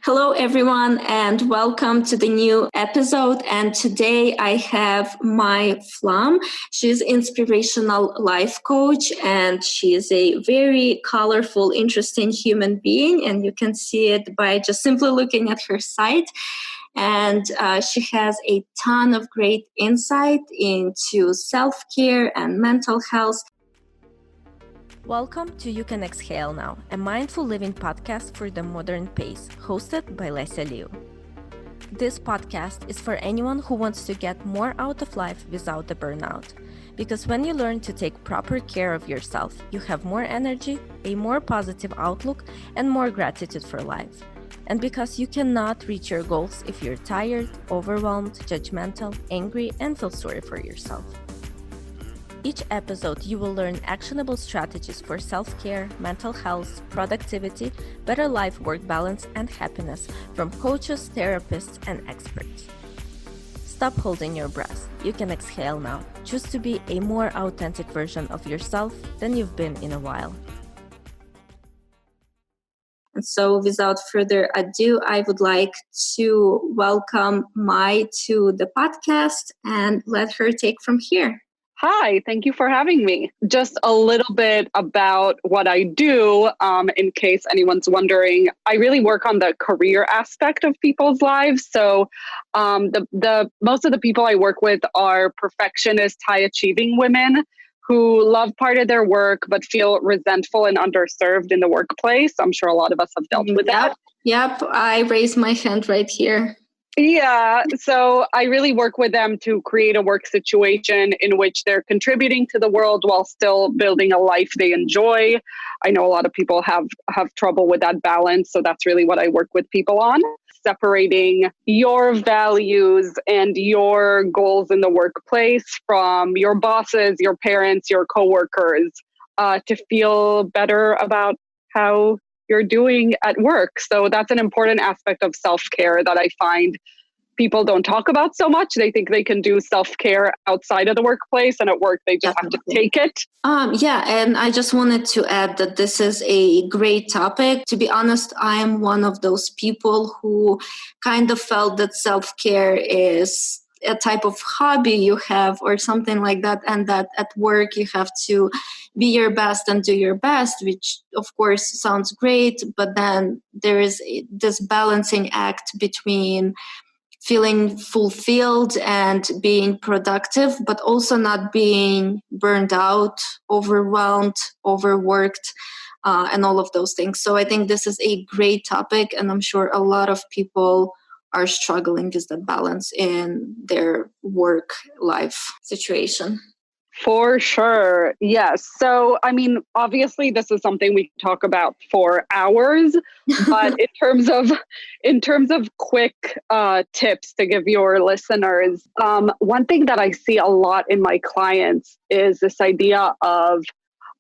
Hello, everyone, and welcome to the new episode. And today I have my Flam. She's inspirational life coach, and she is a very colorful, interesting human being. And you can see it by just simply looking at her site. And she has a ton of great insight into self-care and mental health. Welcome to You Can Exhale Now, a mindful living podcast for the modern pace, hosted by Lesia Liu. This podcast is for anyone who wants to get more out of life without the burnout. Because when you learn to take proper care of yourself, you have more energy, a more positive outlook, and more gratitude for life. And because you cannot reach your goals if you're tired, overwhelmed, judgmental, angry, and feel sorry for yourself. Each episode, you will learn actionable strategies for self-care, mental health, productivity, better life-work balance, and happiness from coaches, therapists, and experts. Stop holding your breath. You can exhale now. Choose to be a more authentic version of yourself than you've been in a while. And so without further ado, I would like to welcome Mai to the podcast and let her take from here. Hi, thank you for having me. Just a little bit about what I do, in case anyone's wondering. I really work on the career aspect of people's lives. So the most of the people I work with are perfectionist, high-achieving women who love part of their work but feel resentful and underserved in the workplace. I'm sure a lot of us have dealt with that. Yep, I raised my hand right here. Yeah, so I really work with them to create a work situation in which they're contributing to the world while still building a life they enjoy. I know a lot of people have trouble with that balance, so that's really what I work with people on. Separating your values and your goals in the workplace from your bosses, your parents, your coworkers, to feel better about how you're doing at work. So that's an important aspect of self-care that I find people don't talk about so much. They think they can do self-care outside of the workplace, and at work they just have to take it. Yeah, and I just wanted to add that this is a great topic. To be honest, I am one of those people who kind of felt that self-care is a type of hobby you have or something like that, and that at work you have to be your best and do your best, which of course sounds great, but then there is this balancing act between feeling fulfilled and being productive, but also not being burned out, overwhelmed, overworked, and all of those things. So I think this is a great topic, and I'm sure a lot of people are struggling with that balance in their work-life situation. For sure. Yes. So, I mean, obviously this is something we can talk about for hours, but in terms of quick tips to give your listeners, one thing that I see a lot in my clients is this idea of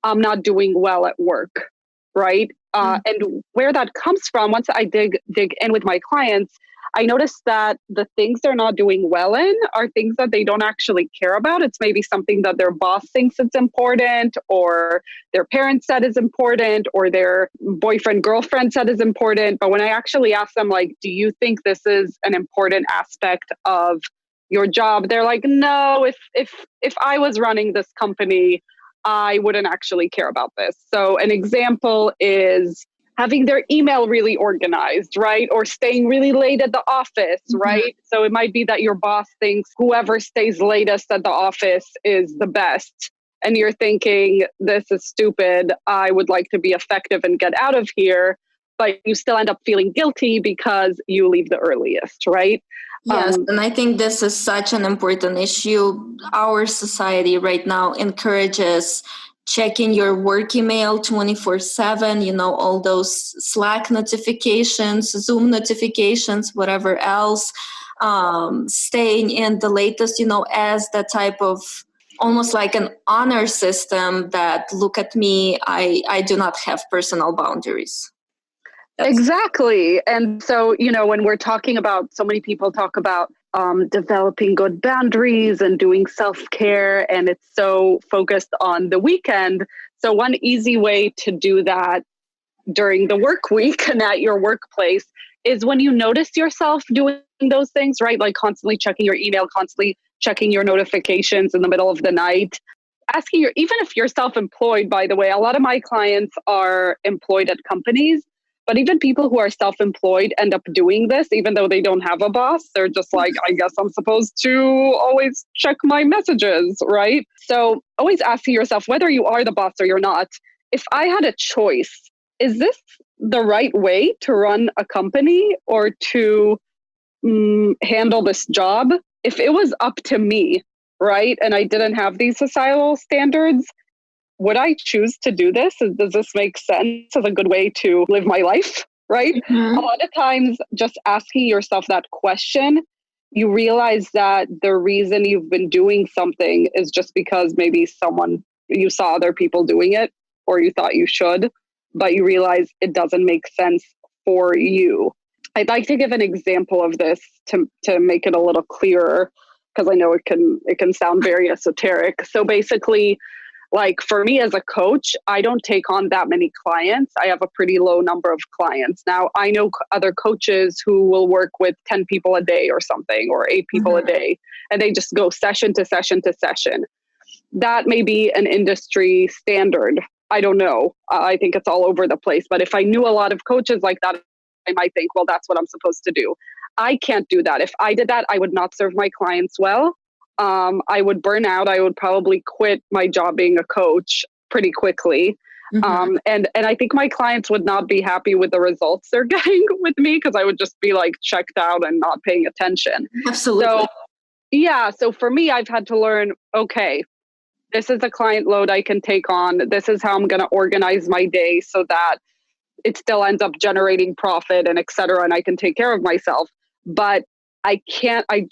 I'm not doing well at work, right? And where that comes from, once I dig in with my clients, I noticed that the things they're not doing well in are things that they don't actually care about. It's maybe something that their boss thinks it's important, or their parents said is important, or their boyfriend, girlfriend said is important. But when I actually ask them, like, do you think this is an important aspect of your job? They're like, no, if I was running this company, I wouldn't actually care about this. So an example is having their email really organized, right? Or staying really late at the office, right? So it might be that your boss thinks whoever stays latest at the office is the best. And you're thinking, this is stupid. I would like to be effective and get out of here. But you still end up feeling guilty because you leave the earliest, right? Yes, and I think this is such an important issue. Our society right now encourages checking your work email 24/7, all those Slack notifications, Zoom notifications, whatever else, staying in the latest, as the type of almost like an honor system that, look at me, I do not have personal boundaries. Exactly. And so, when we're talking about, so many people talk about developing good boundaries and doing self-care, and it's so focused on the weekend. So one easy way to do that during the work week and at your workplace is when you notice yourself doing those things, right? Like constantly checking your email, constantly checking your notifications in the middle of the night, even if you're self-employed, by the way, a lot of my clients are employed at companies, but even people who are self-employed end up doing this, even though they don't have a boss. They're just like, I guess I'm supposed to always check my messages, right? So always asking yourself, whether you are the boss or you're not, if I had a choice, is this the right way to run a company or to handle this job? If it was up to me, right, and I didn't have these societal standards, would I choose to do this? Does this make sense as a good way to live my life, right? Mhm. A lot of times, just asking yourself that question, you realize that the reason you've been doing something is just because maybe you saw other people doing it, or you thought you should, but you realize it doesn't make sense for you. I'd like to give an example of this to make it a little clearer, because I know it can sound very esoteric. So basically, like for me as a coach, I don't take on that many clients. I have a pretty low number of clients. Now, I know other coaches who will work with 10 people a day or something, or 8 people a day, and they just go session to session to session. That may be an industry standard. I don't know. I think it's all over the place. But if I knew a lot of coaches like that, I might think, well, that's what I'm supposed to do. I can't do that. If I did that, I would not serve my clients well. I would burn out. I would probably quit my job being a coach pretty quickly. And I think my clients would not be happy with the results they're getting with me, because I would just be like checked out and not paying attention. Absolutely. So yeah. So for me, I've had to learn, okay, this is a client load I can take on. This is how I'm going to organize my day so that it still ends up generating profit and et cetera, and I can take care of myself. But I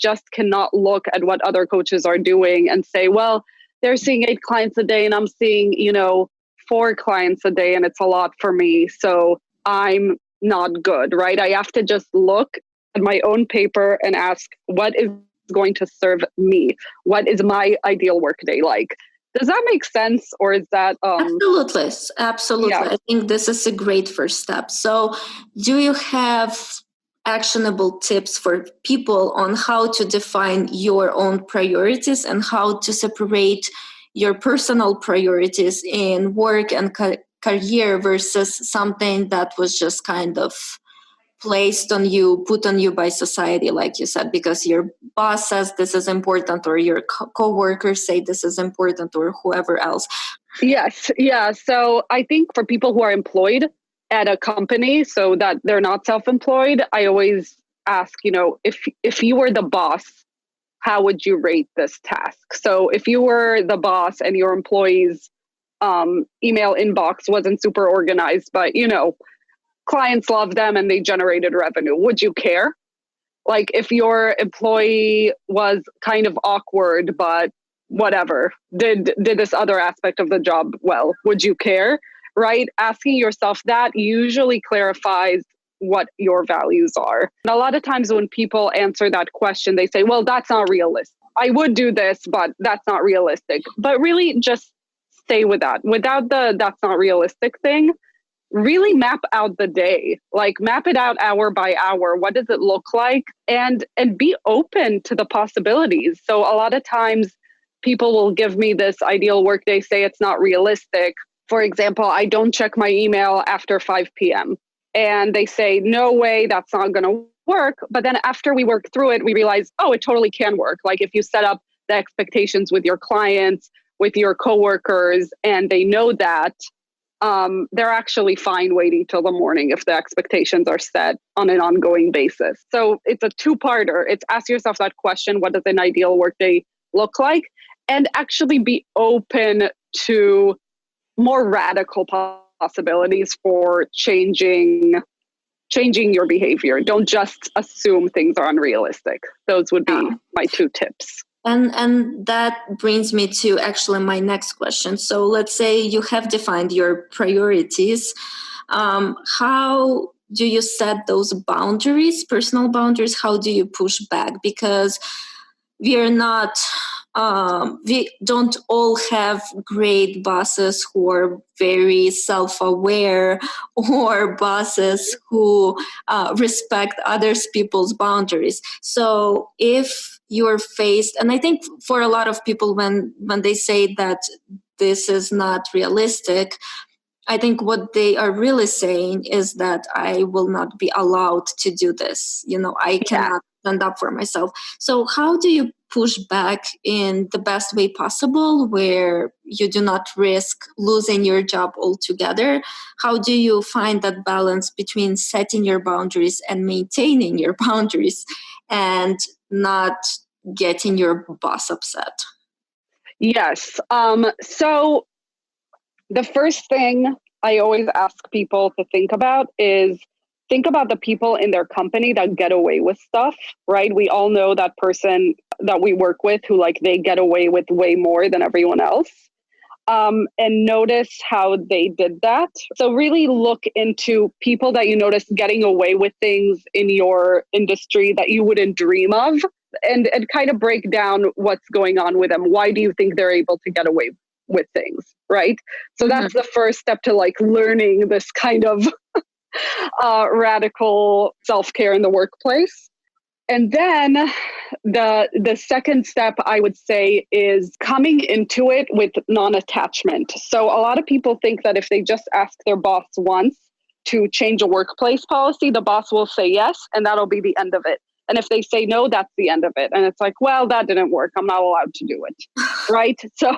just cannot look at what other coaches are doing and say, well, they're seeing 8 clients a day and I'm seeing, 4 clients a day, and it's a lot for me, so I'm not good, right? I have to just look at my own paper and ask, what is going to serve me? What is my ideal workday like? Does that make sense? Or is that Absolutely. Yeah. I think this is a great first step. So do you have actionable tips for people on how to define your own priorities and how to separate your personal priorities in work and career versus something that was just kind of put on you by society, like you said, because your boss says this is important, or your co-workers say this is important, or whoever else? Yes. Yeah. So I think for people who are employed at a company, so that they're not self-employed, I always ask, if you were the boss, how would you rate this task? So if you were the boss and your employees' email inbox wasn't super organized, but clients love them and they generated revenue, would you care? Like if your employee was kind of awkward, but whatever, did this other aspect of the job well, would you care? Right? Asking yourself that usually clarifies what your values are. And a lot of times when people answer that question, they say, well, that's not realistic. I would do this, but that's not realistic. But really just stay with that. Without the that's not realistic thing, really map out the day, like map it out hour by hour. What does it look like? And be open to the possibilities. So a lot of times people will give me this ideal workday, say it's not realistic. For example, I don't check my email after 5 p.m. And they say, no way, that's not going to work. But then after we work through it, we realize, oh, it totally can work. Like if you set up the expectations with your clients, with your coworkers, and they know that, they're actually fine waiting till the morning if the expectations are set on an ongoing basis. So it's a two-parter. It's ask yourself that question, what does an ideal workday look like? And actually be open to more radical possibilities for changing your behavior. Don't just assume things are unrealistic. Those would be my 2 tips. And that brings me to actually my next question. So let's say you have defined your priorities. How do you set those boundaries, personal boundaries? How do you push back? Because we are not we don't all have great bosses who are very self-aware or bosses who respect others people's boundaries. So if you're faced, and I think for a lot of people when they say that this is not realistic, I think what they are really saying is that I will not be allowed to do this. I cannot stand up for myself. So how do you push back in the best way possible where you do not risk losing your job altogether? How do you find that balance between setting your boundaries and maintaining your boundaries and not getting your boss upset? Yes. So the first thing I always ask people to think about is think about the people in their company that get away with stuff, right? We all know that person that we work with who they get away with way more than everyone else. And notice how they did that. So really look into people that you notice getting away with things in your industry that you wouldn't dream of, and kind of break down what's going on with them. Why do you think they're able to get away with things, right? So that's the first step to learning this kind of radical self-care in the workplace. And then the second step, I would say, is coming into it with non-attachment. So a lot of people think that if they just ask their boss once to change a workplace policy, the boss will say yes, and that'll be the end of it. And if they say no, that's the end of it. And it's well, that didn't work. I'm not allowed to do it. Right? So,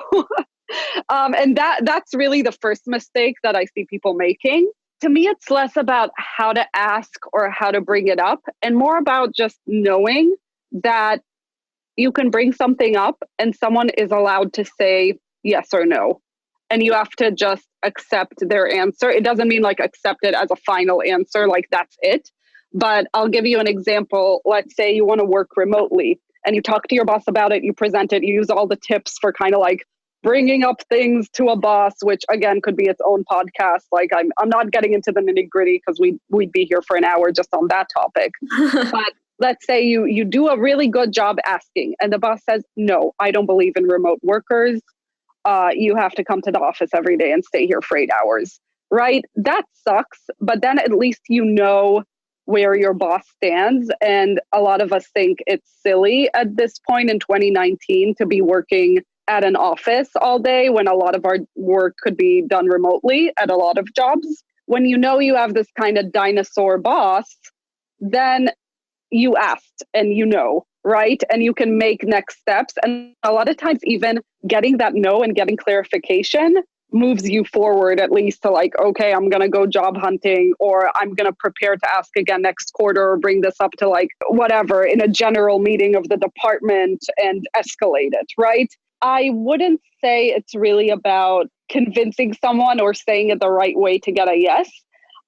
and that's really the first mistake that I see people making. To me, it's less about how to ask or how to bring it up and more about just knowing that you can bring something up and someone is allowed to say yes or no. And you have to just accept their answer. It doesn't mean accept it as a final answer, that's it. But I'll give you an example. Let's say you want to work remotely and you talk to your boss about it, you present it, you use all the tips for kind of bringing up things to a boss, which again could be its own podcast. I'm not getting into the nitty gritty because we'd be here for an hour just on that topic. But let's say you do a really good job asking and the boss says, no, I don't believe in remote workers. You have to come to the office every day and stay here for 8 hours, right? That sucks. But then at least you know where your boss stands. And a lot of us think it's silly at this point in 2019 to be working at an office all day when a lot of our work could be done remotely at a lot of jobs. When you know you have this kind of dinosaur boss, then you asked and right? And you can make next steps. And a lot of times even getting that no and getting clarification moves you forward at least to okay, I'm going to go job hunting, or I'm going to prepare to ask again next quarter, or bring this up to whatever in a general meeting of the department and escalate it, right? I wouldn't say it's really about convincing someone or saying it the right way to get a yes.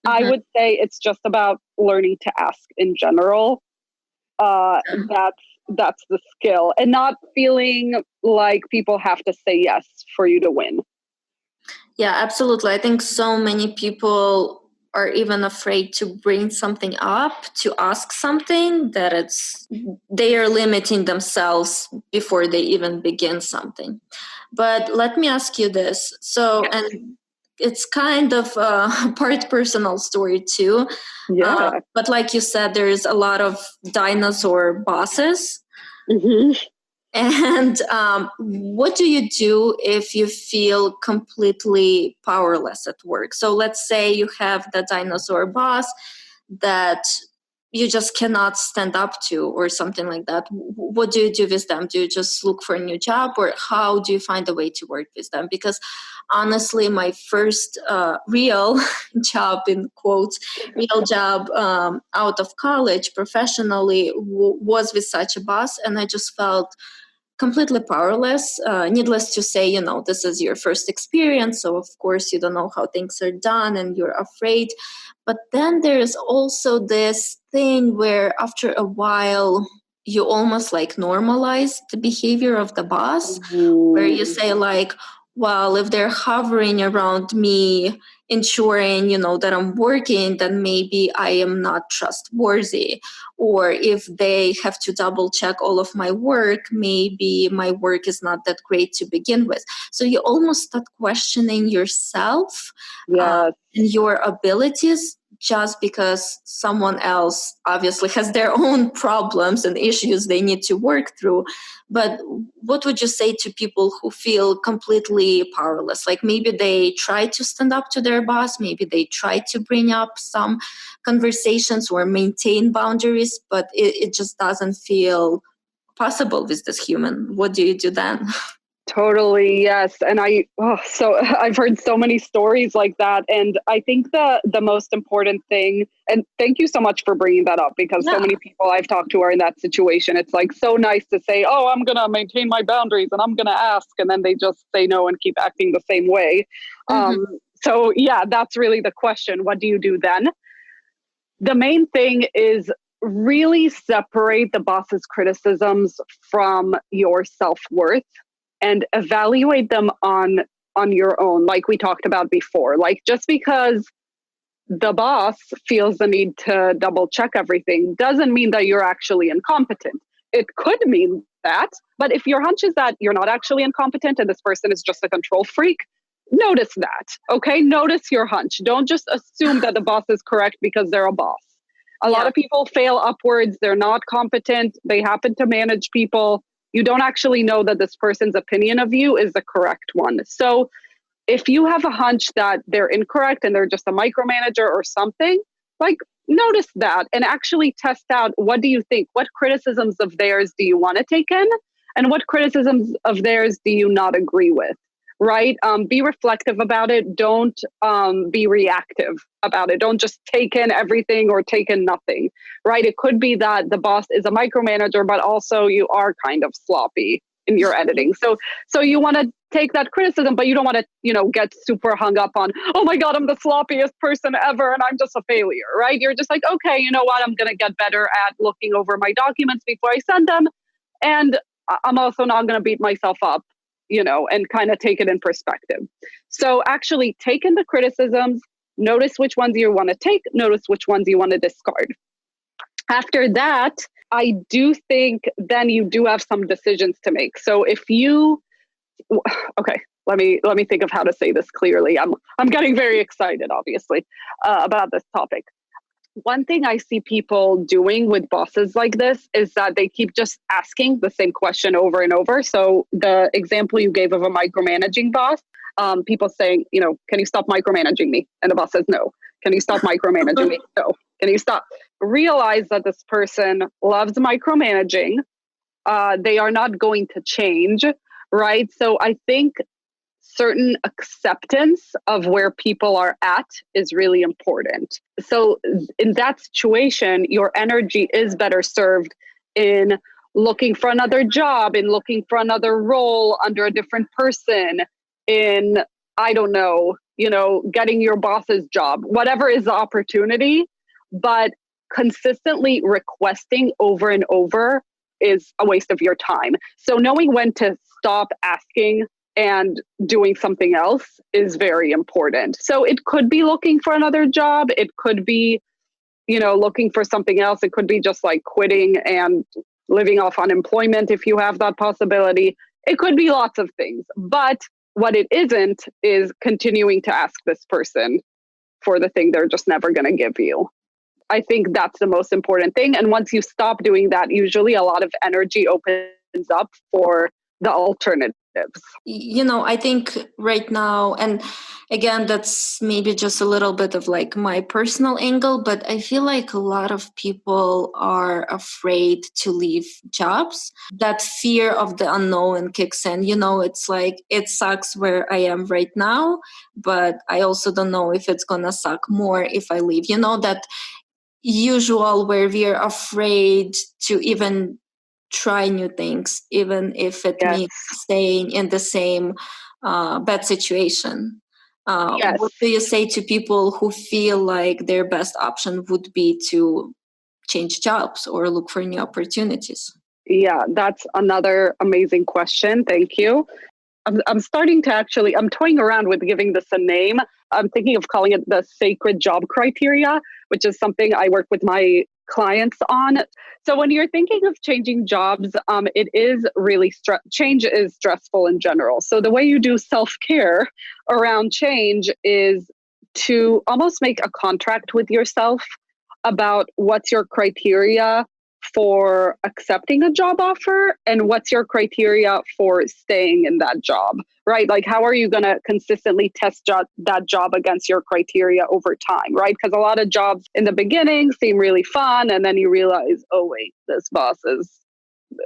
I would say it's just about learning to ask in general. That's the skill, and not feeling like people have to say yes for you to win. Yeah, absolutely. I think so many people are even afraid to bring something up, to ask something, that they are limiting themselves before they even begin something. But let me ask you this. So, and it's kind of a part personal story too. Yeah. But like you said, there's a lot of dinosaur bosses. And what do you do if you feel completely powerless at work? So let's say you have the dinosaur boss that you just cannot stand up to or something like that. What do you do with them? Do you just look for a new job, or how do you find a way to work with them? Because honestly, my first real job, in quotes, real job out of college professionally was with such a boss, and I just felt completely powerless. Needless to say, this is your first experience, so of course you don't know how things are done and you're afraid. But then there's also this thing where after a while you almost normalize the behavior of the boss, where you say well, if they're hovering around me, ensuring, that I'm working, then maybe I am not trustworthy. Or if they have to double check all of my work, maybe my work is not that great to begin with. So you almost start questioning yourself Yes. and your abilities, just because someone else obviously has their own problems and issues they need to work through. But what would you say to people who feel completely powerless? Like maybe they try to stand up to their boss, maybe they try to bring up some conversations or maintain boundaries, but it just doesn't feel possible with this human. What do you do then? Totally, yes. And so I've heard so many stories like that. And I think the most important thing, and thank you so much for bringing that up, because so many people I've talked to are in that situation. It's like so nice to say, oh, I'm going to maintain my boundaries and I'm going to ask. And then they just say no and keep acting the same way. So yeah, that's really the question. What do you do then? The main thing is really separate the boss's criticisms from your self-worth and evaluate them on your own, like we talked about before. Like, just because the boss feels the need to double check everything doesn't mean that you're actually incompetent. It could mean that, but if your hunch is that you're not actually incompetent and this person is just a control freak, notice that. Okay, notice your hunch. Don't just assume that the boss is correct because they're a boss. A lot of people fail upwards. They're not competent. They happen to manage people. You don't actually know that this person's opinion of you is the correct one. So if you have a hunch that they're incorrect and they're just a micromanager or something, like, notice that and actually test out, what do you think? What criticisms of theirs do you want to take in? And what criticisms of theirs do you not agree with? Right? Be reflective about it. Don't be reactive about it. Don't just take in everything or take in nothing. Right? It could be that the boss is a micromanager, but also you are kind of sloppy in your editing. So you want to take that criticism, but you don't want to, get super hung up on, oh my God, I'm the sloppiest person ever and I'm just a failure. Right? You're just like, okay, you know what? I'm going to get better at looking over my documents before I send them. And I'm also not going to beat myself up, and kind of take it in perspective. So actually take in the criticisms, notice which ones you want to take, notice which ones you want to discard. After that, I do think then you do have some decisions to make. So okay, let me think of how to say this clearly. I'm getting very excited, obviously, about this topic. One thing I see people doing with bosses like this is that they keep just asking the same question over and over. So the example you gave of a micromanaging boss, people saying, can you stop micromanaging me? And the boss says, no. Can you stop micromanaging me? No. Can you stop? Realize that this person loves micromanaging. They are not going to change, right? So I think certain acceptance of where people are at is really important. So in that situation, your energy is better served in looking for another job, in looking for another role under a different person, in, I don't know, getting your boss's job, whatever is the opportunity. But consistently requesting over and over is a waste of your time. So knowing when to stop asking and doing something else is very important. So it could be looking for another job. It could be, looking for something else. It could be just like quitting and living off unemployment if you have that possibility. It could be lots of things. But what it isn't is continuing to ask this person for the thing they're just never going to give you. I think that's the most important thing. And once you stop doing that, usually a lot of energy opens up for the alternatives. I think right now, and again, that's maybe just a little bit of like my personal angle, but I feel like a lot of people are afraid to leave jobs. That fear of the unknown kicks in. It's like, it sucks where I am right now, but I also don't know if it's going to suck more if I leave. That usual where we're afraid to even try new things, even if it means staying in the same bad situation. What do you say to people who feel like their best option would be to change jobs or look for new opportunities? Yeah, that's another amazing question. Thank you. I'm starting to actually, I'm toying around with giving this a name. I'm thinking of calling it the sacred job criteria, which is something I work with my clients on. So when you're thinking of changing jobs, it is really, change is stressful in general. So the way you do self-care around change is to almost make a contract with yourself about what's your criteria for accepting a job offer and what's your criteria for staying in that job, right? Like, how are you going to consistently test that job against your criteria over time, right? Because a lot of jobs in the beginning seem really fun, and then you realize, oh, wait, this boss is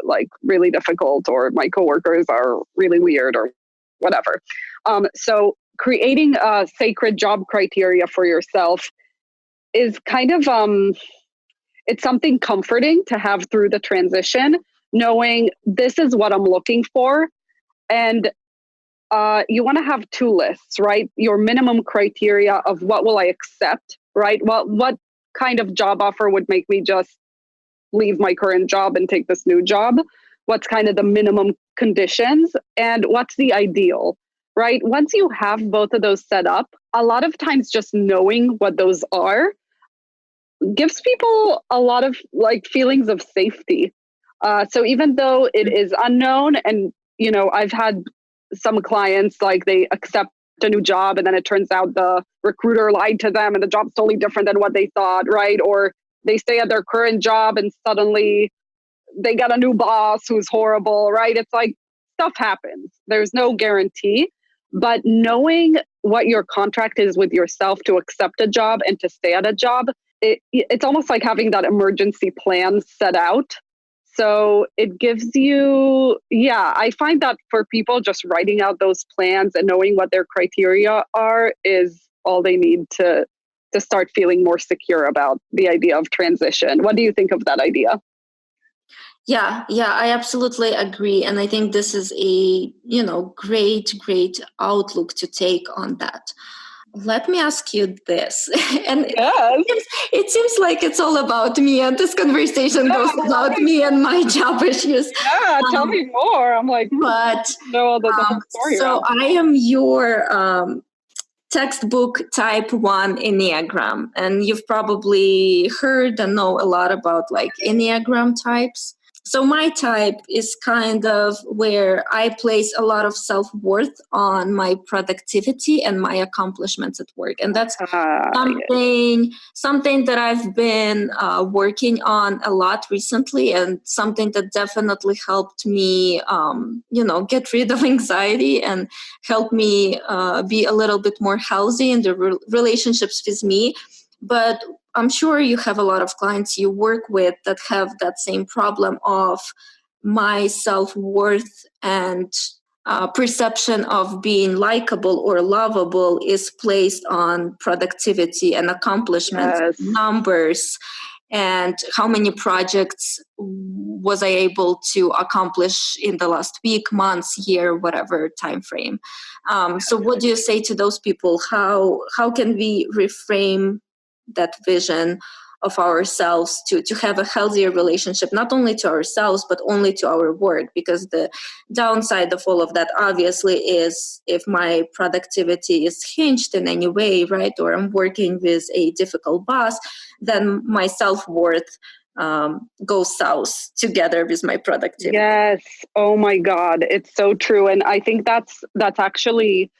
like really difficult, or my coworkers are really weird, or whatever. So creating a sacred job criteria for yourself is kind of it's something comforting to have through the transition, knowing this is what I'm looking for. And you want to have two lists, right? Your minimum criteria of what will I accept, right? What kind of job offer would make me just leave my current job and take this new job? What's kind of the minimum conditions, and what's the ideal, right? Once you have both of those set up, a lot of times just knowing what those are gives people a lot of like feelings of safety. So even though it is unknown, and I've had some clients like they accept a new job and then it turns out the recruiter lied to them and the job's totally different than what they thought, right? Or they stay at their current job and suddenly they get a new boss who's horrible, right? It's like stuff happens. There's no guarantee, but knowing what your contract is with yourself to accept a job and to stay at a job, it's almost like having that emergency plan set out. So it gives you, I find that for people, just writing out those plans and knowing what their criteria are is all they need to start feeling more secure about the idea of transition. What do you think of that idea? Yeah, I absolutely agree. And I think this is a, great outlook to take on that. Let me ask you this. And Yes. it seems like it's all about me, and this conversation goes about me and my job issues. Yeah, tell me more. I'm like, but know the whole story. So I am your textbook type 1 Enneagram, and you've probably heard and know a lot about like Enneagram types. So my type is kind of where I place a lot of self-worth on my productivity and my accomplishments at work. And that's something that I've been working on a lot recently, and something that definitely helped me, get rid of anxiety and help me be a little bit more healthy in the relationships with me. But I'm sure you have a lot of clients you work with that have that same problem of my self-worth and perception of being likable or lovable is placed on productivity and accomplishments, numbers, and how many projects was I able to accomplish in the last week, months, year, whatever time frame. So what do you say to those people? How can we reframe that vision of ourselves to have a healthier relationship, not only to ourselves, but only to our work? Because the downside of all of that, obviously, is if my productivity is hinged in any way, right, or I'm working with a difficult boss, then my self-worth goes south together with my productivity. Yes. Oh my God. It's so true. And I think that's actually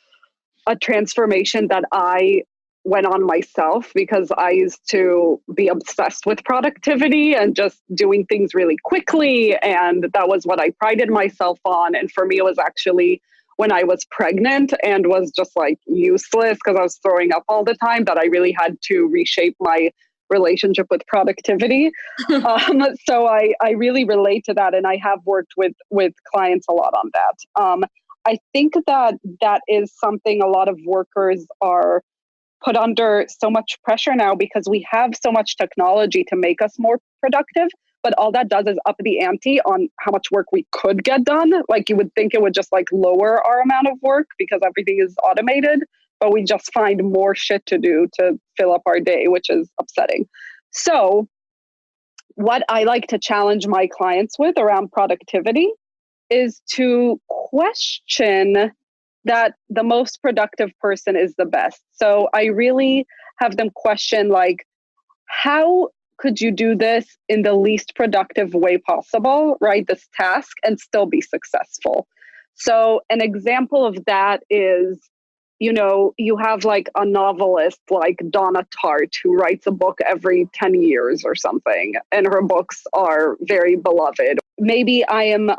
a transformation that I went on myself, because I used to be obsessed with productivity and just doing things really quickly. And that was what I prided myself on. And for me, it was actually when I was pregnant and was just like useless because I was throwing up all the time, that I really had to reshape my relationship with productivity. So I really relate to that. And I have worked with clients a lot on that. I think that is something a lot of workers are put under so much pressure now, because we have so much technology to make us more productive, but all that does is up the ante on how much work we could get done. Like, you would think it would just like lower our amount of work because everything is automated, but we just find more shit to do to fill up our day, which is upsetting. So what I like to challenge my clients with around productivity is to question that the most productive person is the best. So I really have them question, like, how could you do this in the least productive way possible, right? This task, and still be successful. So an example of that is, you have like a novelist like Donna Tartt who writes a book every 10 years or something, and her books are very beloved. Maybe I am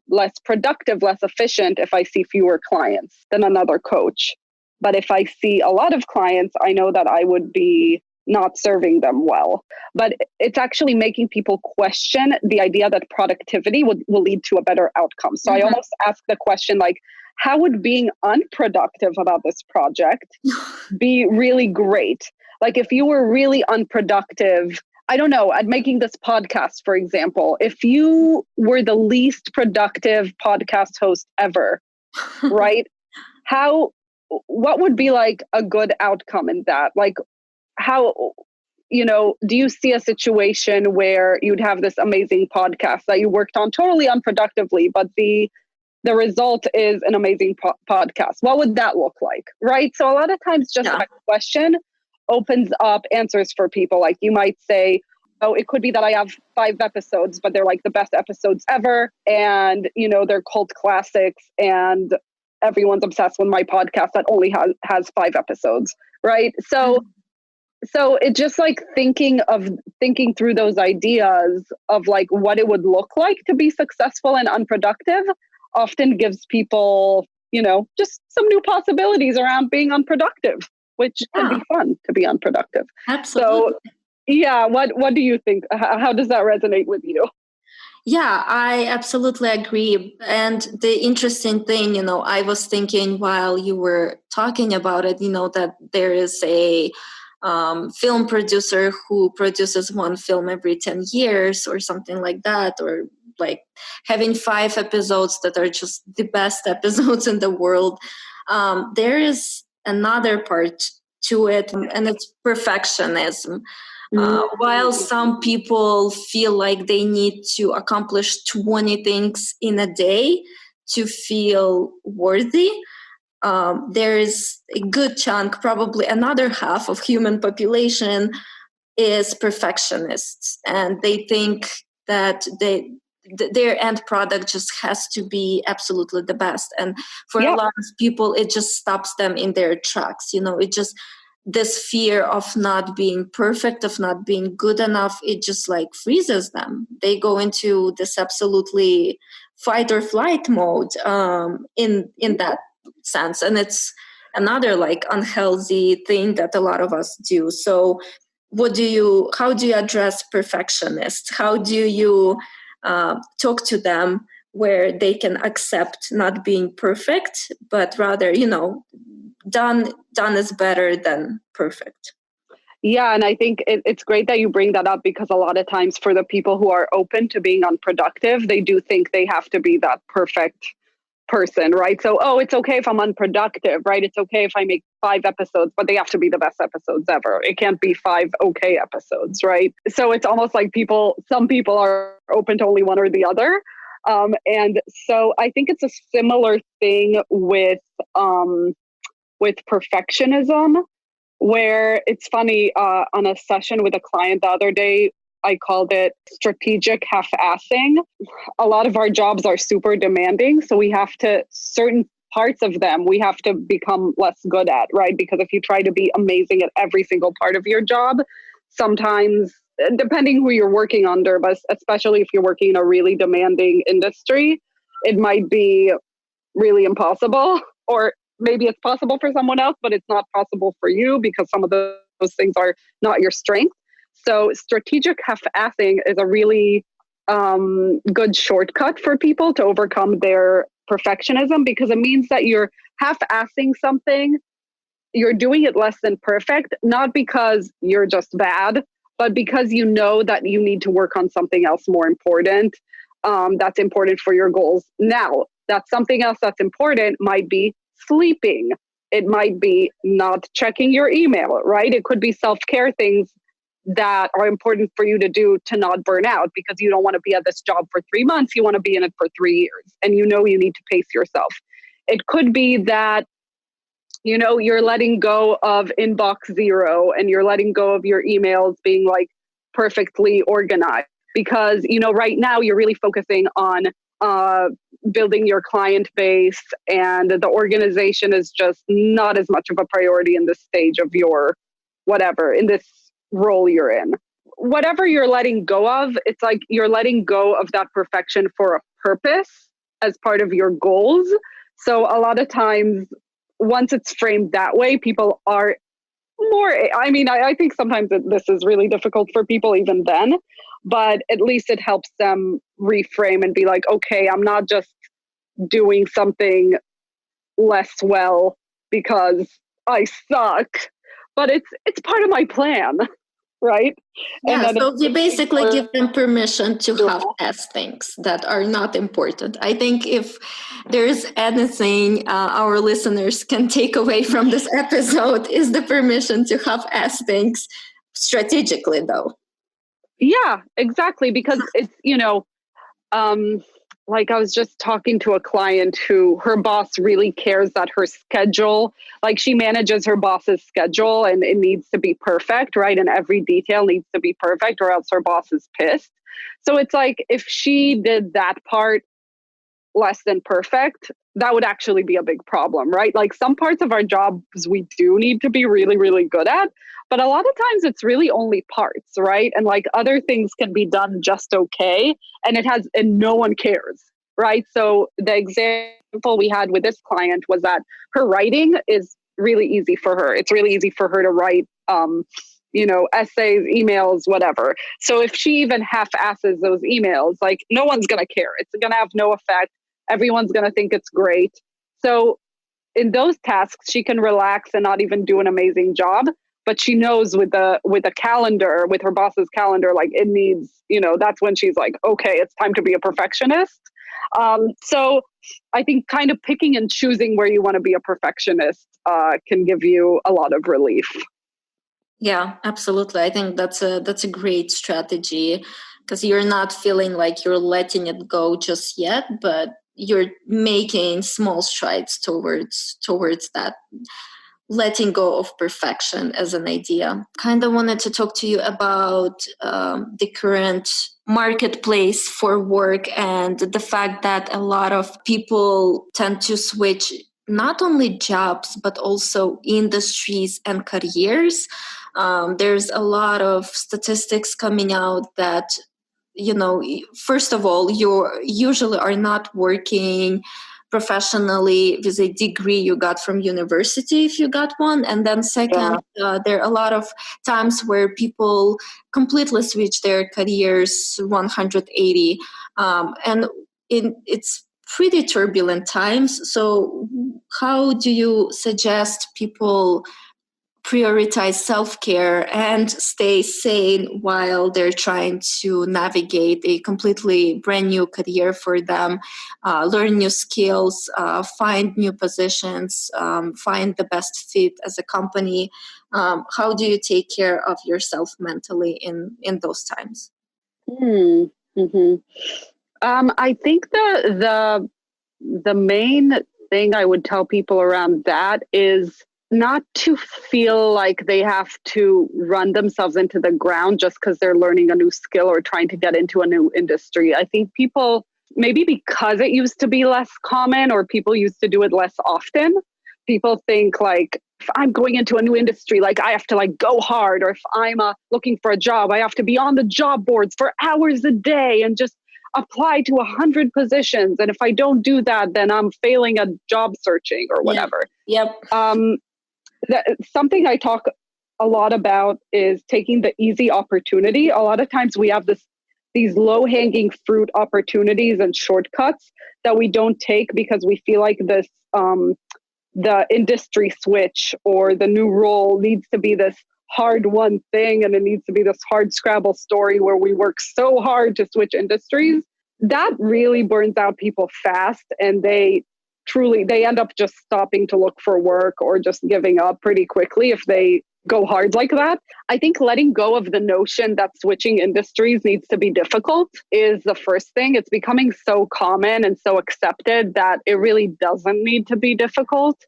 less productive, less efficient if I see fewer clients than another coach. But if I see a lot of clients, I know that I would be not serving them well. But it's actually making people question the idea that productivity will lead to a better outcome. So I almost ask the question, like, how would being unproductive about this project be really great? Like, if you were really unproductive, I don't know, at making this podcast, for example, if you were the least productive podcast host ever, right? What would be like a good outcome in that? Like, how, do you see a situation where you'd have this amazing podcast that you worked on totally unproductively, but the result is an amazing podcast? What would that look like? Right. So a lot of times just that question opens up answers for people. Like, you might say, oh, it could be that I have 5 episodes, but they're like the best episodes ever. And, they're cult classics, and everyone's obsessed with my podcast that only has 5 episodes. Right. So it's just like thinking through those ideas of like what it would look like to be successful and unproductive often gives people, just some new possibilities around being unproductive, which can be fun to be unproductive. Absolutely. So yeah, what do you think? How does that resonate with you? Yeah, I absolutely agree. And the interesting thing, I was thinking while you were talking about it, that there is a film producer who produces one film every 10 years or something like that, or like having 5 episodes that are just the best episodes in the world. There is another part to it, and it's perfectionism. While some people feel like they need to accomplish 20 things in a day to feel worthy, there is a good chunk, probably another half of human population is perfectionists, and they think that their end product just has to be absolutely the best. And for a lot of people, it just stops them in their tracks. It just, this fear of not being perfect, of not being good enough, it just like freezes them. They go into this absolutely fight or flight mode in that sense. And it's another like unhealthy thing that a lot of us do. So how do you address perfectionists? How do you talk to them where they can accept not being perfect, but rather, done is better than perfect? Yeah, and I think it's great that you bring that up, because a lot of times for the people who are open to being unproductive, they do think they have to be that perfect person, right? So, it's okay if I'm unproductive, right? It's okay if I make 5 episodes, but they have to be the best episodes ever. It can't be 5 okay episodes, right? So it's almost like some people are open to only one or the other. And so I think it's a similar thing with perfectionism, where it's funny, on a session with a client the other day, I called it strategic half-assing. A lot of our jobs are super demanding, so we have to, certain parts of them, we have to become less good at, right? Because if you try to be amazing at every single part of your job, sometimes, depending who you're working under, but especially if you're working in a really demanding industry, it might be really impossible, or maybe it's possible for someone else, but it's not possible for you because some of those things are not your strength. So strategic half-assing is a really good shortcut for people to overcome their perfectionism, because it means that you're half-assing something, you're doing it less than perfect, not because you're just bad, but because you know that you need to work on something else more important, that's important for your goals. Now, that something else that's important might be sleeping. It might be not checking your email, right? It could be self-care things that are important for you to do to not burn out, because you don't want to be at this job for 3 months. You want to be in it for 3 years, and you need to pace yourself. It could be that, you're letting go of inbox zero, and you're letting go of your emails being like perfectly organized, because, right now you're really focusing on building your client base, and the organization is just not as much of a priority in this stage of your whatever, in this role you're in. Whatever you're letting go of, it's like you're letting go of that perfection for a purpose as part of your goals. So a lot of times, once it's framed that way, people are more, I think sometimes this is really difficult for people even then, but at least it helps them reframe and be like, okay, I'm not just doing something less well because I suck, but it's part of my plan, right? Yeah, And then so you basically give them permission to half-ass things that are not important. I think if there's anything our listeners can take away from this episode is the permission to half-ass things strategically, though. Yeah, exactly. Because it's, like I was just talking to a client who her boss really cares that her schedule, like she manages her boss's schedule and it needs to be perfect, right? And every detail needs to be perfect or else her boss is pissed. So it's like if she did that part less than perfect, that would actually be a big problem, right? Like some parts of our jobs we do need to be really, really good at, but a lot of times it's really only parts, right? And like other things can be done just okay, and no one cares, right? So the example we had with this client was that her writing is really easy for her. It's really easy for her to write, essays, emails, whatever. So if she even half-asses those emails, like no one's going to care. It's going to have no effect. Everyone's going to think it's great. So in those tasks, she can relax and not even do an amazing job. But she knows with the calendar, with her boss's calendar, like it needs, that's when she's like, okay, it's time to be a perfectionist. So I think kind of picking and choosing where you want to be a perfectionist can give you a lot of relief. Yeah, absolutely. I think that's a great strategy, because you're not feeling like you're letting it go just yet, but you're making small strides towards that letting go of perfection as an idea. Kind of wanted to talk to you about the current marketplace for work and the fact that a lot of people tend to switch not only jobs but also industries and careers. There's a lot of statistics coming out that, first of all, you usually are not working professionally with a degree you got from university, if you got one. And then second, there are a lot of times where people completely switch their careers 180. And it's pretty turbulent times. So how do you suggest people prioritize self-care and stay sane while they're trying to navigate a completely brand new career for them, learn new skills, find new positions, find the best fit as a company? How do you take care of yourself mentally in those times? Mm-hmm. I think the main thing I would tell people around that is not to feel like they have to run themselves into the ground just because they're learning a new skill or trying to get into a new industry. I think people, maybe because it used to be less common or people used to do it less often, people think like, if I'm going into a new industry, like I have to like go hard, or if I'm looking for a job, I have to be on the job boards for hours a day and just apply to 100 positions. And if I don't do that, then I'm failing at job searching or whatever. Yep. Something I talk a lot about is taking the easy opportunity. A lot of times we have these low-hanging fruit opportunities and shortcuts that we don't take because we feel like the industry switch or the new role needs to be this hard won thing, and it needs to be this hard Scrabble story where we work so hard to switch industries. That really burns out people fast, and they end up just stopping to look for work or just giving up pretty quickly if they go hard like that. I think letting go of the notion that switching industries needs to be difficult is the first thing. It's becoming so common and so accepted that it really doesn't need to be difficult.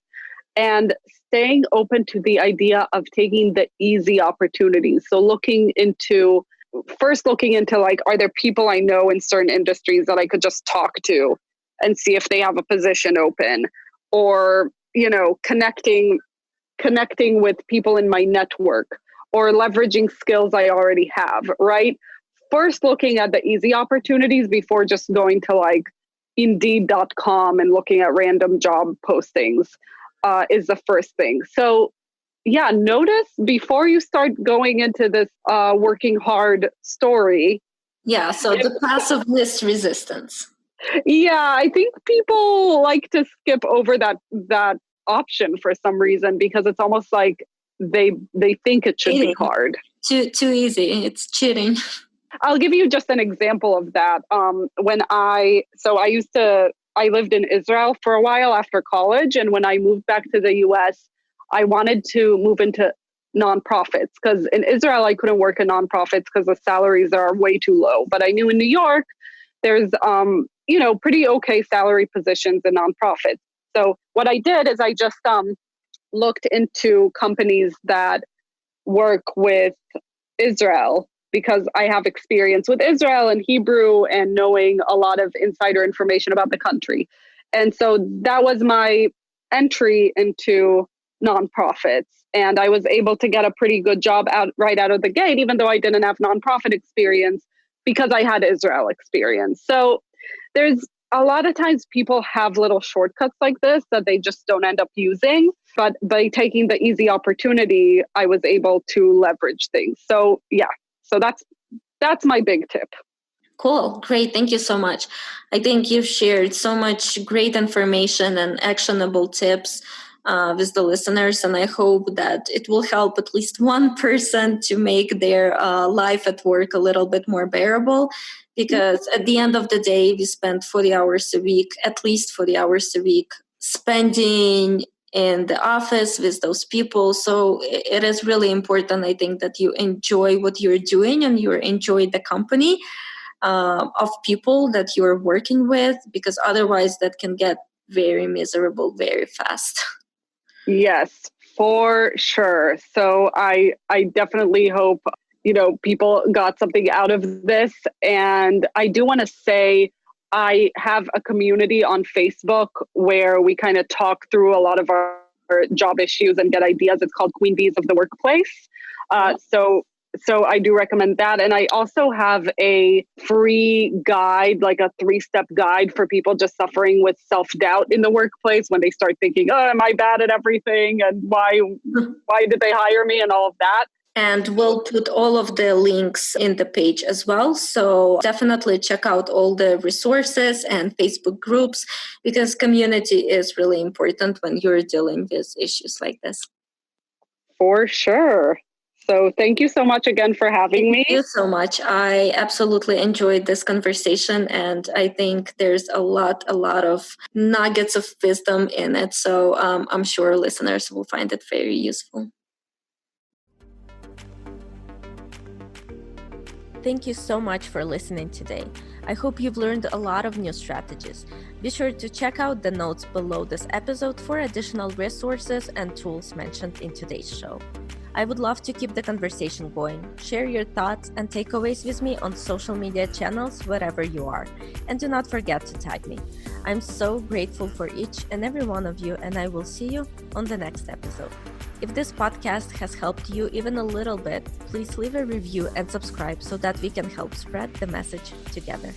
And staying open to the idea of taking the easy opportunities. So looking into like, are there people I know in certain industries that I could just talk to and see if they have a position open, or, connecting with people in my network, or leveraging skills I already have, right? First, looking at the easy opportunities before just going to like Indeed.com and looking at random job postings is the first thing. So yeah, notice before you start going into this working hard story. Yeah, so the passive list resistance. Yeah, I think people like to skip over that option for some reason, because it's almost like they think it should be hard. Too easy. It's cheating. I'll give you just an example of that. I lived in Israel for a while after college, and when I moved back to the US, I wanted to move into nonprofits, because in Israel I couldn't work in nonprofits because the salaries are way too low. But I knew in New York there's pretty okay salary positions in nonprofits. So what I did is I just looked into companies that work with Israel, because I have experience with Israel and Hebrew and knowing a lot of insider information about the country. And so that was my entry into nonprofits. And I was able to get a pretty good job right out of the gate, even though I didn't have nonprofit experience, because I had Israel experience. So there's a lot of times people have little shortcuts like this that they just don't end up using. But by taking the easy opportunity, I was able to leverage things. So yeah, so that's my big tip. Cool. Great. Thank you so much. I think you've shared so much great information and actionable tips with the listeners. And I hope that it will help at least one person to make their life at work a little bit more bearable. Because at the end of the day, we spend 40 hours a week, at least 40 hours a week, spending in the office with those people. So it is really important, I think, that you enjoy what you're doing and you enjoy the company of people that you're working with, because otherwise that can get very miserable very fast. Yes, for sure. So I definitely hope, people got something out of this. And I do want to say, I have a community on Facebook where we kind of talk through a lot of our job issues and get ideas. It's called Queen Bees of the Workplace. So I do recommend that. And I also have a free guide, like a 3-step guide for people just suffering with self-doubt in the workplace, when they start thinking, oh, am I bad at everything? And why did they hire me? And all of that. And we'll put all of the links in the page as well. So definitely check out all the resources and Facebook groups, because community is really important when you're dealing with issues like this. For sure. So thank you so much again for having me. Thank you so much. I absolutely enjoyed this conversation, and I think there's a lot of nuggets of wisdom in it. So I'm sure listeners will find it very useful. Thank you so much for listening today. I hope you've learned a lot of new strategies. Be sure to check out the notes below this episode for additional resources and tools mentioned in today's show. I would love to keep the conversation going. Share your thoughts and takeaways with me on social media channels wherever you are. And do not forget to tag me. I'm so grateful for each and every one of you, and I will see you on the next episode. If this podcast has helped you even a little bit, please leave a review and subscribe so that we can help spread the message together.